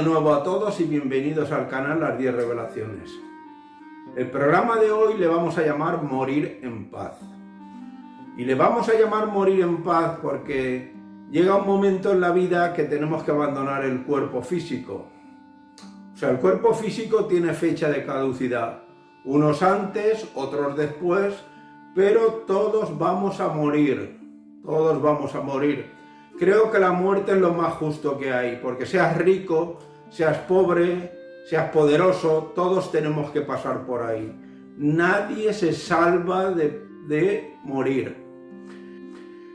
de nuevo a todos y bienvenidos al canal Las 10 Revelaciones. El programa de hoy le vamos a llamar Morir en Paz. Y le vamos a llamar Morir en Paz porque llega un momento en la vida que tenemos que abandonar el cuerpo físico. O sea, el cuerpo físico tiene fecha de caducidad. Unos antes, otros después, pero todos vamos a morir. Todos vamos a morir. Creo que la muerte es lo más justo que hay, porque seas rico, seas pobre, seas poderoso, todos tenemos que pasar por ahí. Nadie se salva de morir.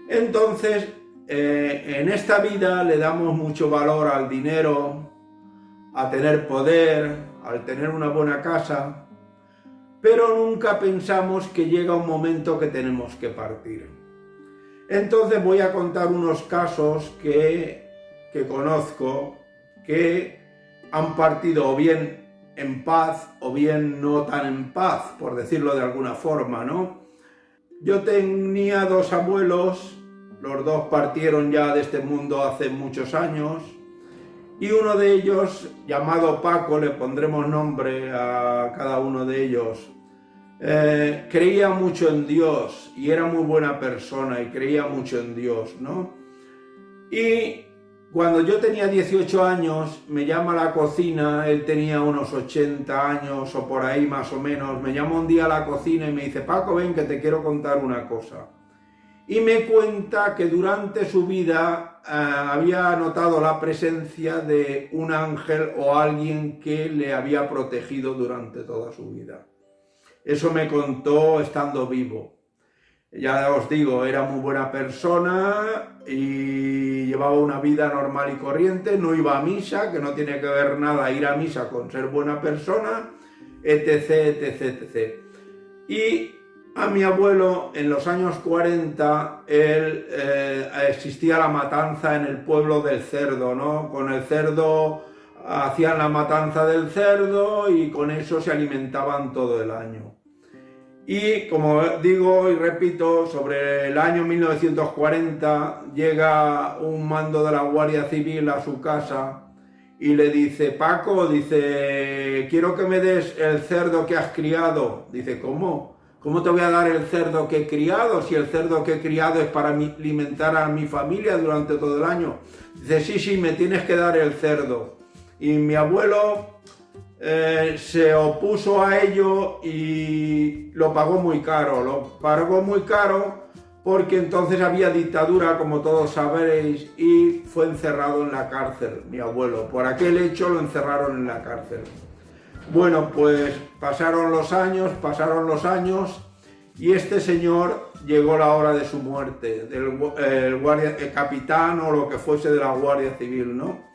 Entonces, en esta vida le damos mucho valor al dinero, a tener poder, al tener una buena casa, pero nunca pensamos que llega un momento que tenemos que partir. Entonces voy a contar unos casos que conozco que han partido o bien en paz o bien no tan en paz, por decirlo de alguna forma, ¿no? Yo tenía dos abuelos, los dos partieron ya de este mundo hace muchos años, y uno de ellos, llamado Paco, le pondremos nombre a cada uno de ellos, creía mucho en Dios y era muy buena persona y creía mucho en Dios, ¿no? Y cuando yo tenía 18 años me llama a la cocina, él tenía unos 80 años o por ahí más o menos, me llama un día a la cocina y me dice: Paco, ven que te quiero contar una cosa. Y me cuenta que durante su vida había notado la presencia de un ángel o alguien que le había protegido durante toda su vida. Eso me contó estando vivo. Ya os digo, era muy buena persona y llevaba una vida normal y corriente, no iba a misa, que no tiene que ver nada ir a misa con ser buena persona, etc, etc, etc. Y a mi abuelo, en los años 40, existía la matanza en el pueblo del cerdo, ¿no? Con el cerdo hacían la matanza del cerdo y con eso se alimentaban todo el año. Y como digo y repito, sobre el año 1940 llega un mando de la Guardia Civil a su casa y le dice: Paco, dice, quiero que me des el cerdo que has criado. Dice: ¿cómo? ¿Cómo te voy a dar el cerdo que he criado si el cerdo que he criado es para alimentar a mi familia durante todo el año? Dice: sí, me tienes que dar el cerdo. Y mi abuelo se opuso a ello y lo pagó muy caro. Porque entonces había dictadura, como todos sabréis, y fue encerrado en la cárcel, mi abuelo. Por aquel hecho lo encerraron en la cárcel. Bueno, pues pasaron los años y este señor llegó la hora de su muerte, el capitán o lo que fuese de la Guardia Civil, ¿no?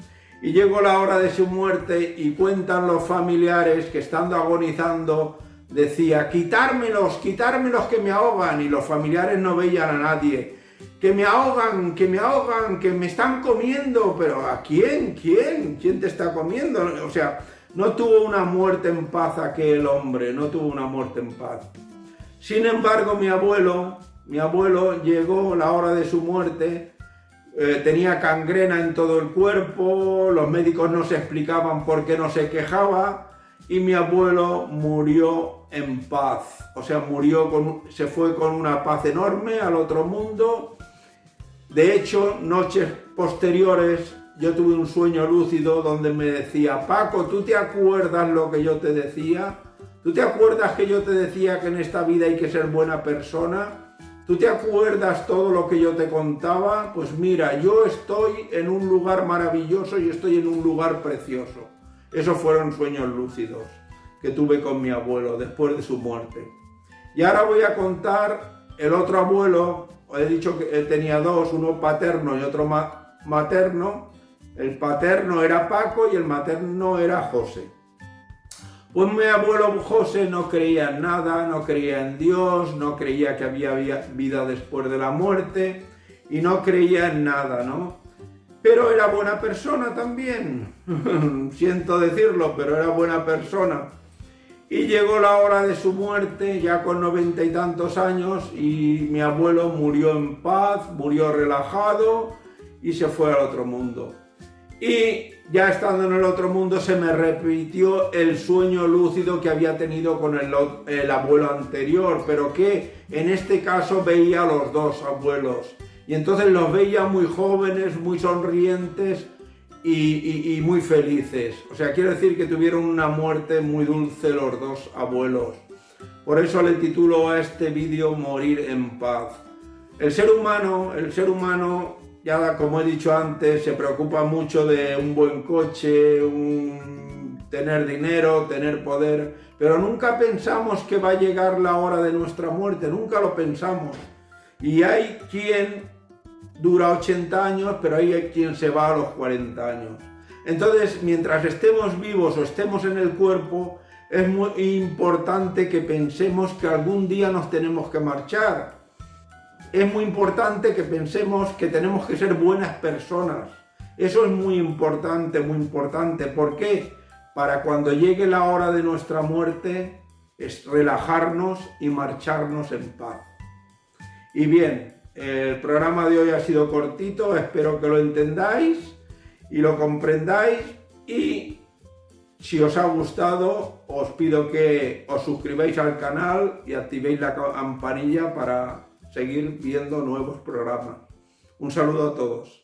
Y llegó la hora de su muerte y cuentan los familiares que estando agonizando decía: quitármelos que me ahogan, y los familiares no veían a nadie. Que me ahogan, que me están comiendo. Pero ¿a quién? ¿Quién te está comiendo? O sea, no tuvo una muerte en paz aquel hombre, no tuvo una muerte en paz. Sin embargo, mi abuelo llegó la hora de su muerte. Tenía gangrena en todo el cuerpo, los médicos no se explicaban por qué no se quejaba y mi abuelo murió en paz, o sea, se fue con una paz enorme al otro mundo. De hecho, noches posteriores yo tuve un sueño lúcido donde me decía: Paco, ¿tú te acuerdas lo que yo te decía? ¿Tú te acuerdas que yo te decía que en esta vida hay que ser buena persona? ¿Tú te acuerdas todo lo que yo te contaba? Pues mira, yo estoy en un lugar maravilloso y estoy en un lugar precioso. Esos fueron sueños lúcidos que tuve con mi abuelo después de su muerte. Y ahora voy a contar el otro abuelo. He dicho que él tenía dos, uno paterno y otro materno. El paterno era Paco y el materno era José. Pues mi abuelo José no creía en nada, no creía en Dios, no creía que había vida después de la muerte y no creía en nada, ¿no? Pero era buena persona también, siento decirlo, pero era buena persona. Y llegó la hora de su muerte, ya con 90 y tantos años, y mi abuelo murió en paz, murió relajado y se fue al otro mundo. Y ya estando en el otro mundo se me repitió el sueño lúcido que había tenido con el abuelo anterior, pero que en este caso veía a los dos abuelos. Y entonces los veía muy jóvenes, muy sonrientes y muy felices. O sea, quiero decir que tuvieron una muerte muy dulce los dos abuelos. Por eso le titulo a este vídeo Morir en paz. El ser humano, ya como he dicho antes, se preocupa mucho de un buen coche, tener dinero, tener poder, pero nunca pensamos que va a llegar la hora de nuestra muerte, nunca lo pensamos. Y hay quien dura 80 años, pero hay quien se va a los 40 años. Entonces, mientras estemos vivos o estemos en el cuerpo, es muy importante que pensemos que algún día nos tenemos que marchar. Es muy importante que pensemos que tenemos que ser buenas personas. Eso es muy importante, muy importante. ¿Por qué? Para cuando llegue la hora de nuestra muerte, es relajarnos y marcharnos en paz. Y bien, el programa de hoy ha sido cortito, espero que lo entendáis y lo comprendáis, y si os ha gustado os pido que os suscribáis al canal y activéis la campanilla para seguir viendo nuevos programas. Un saludo a todos.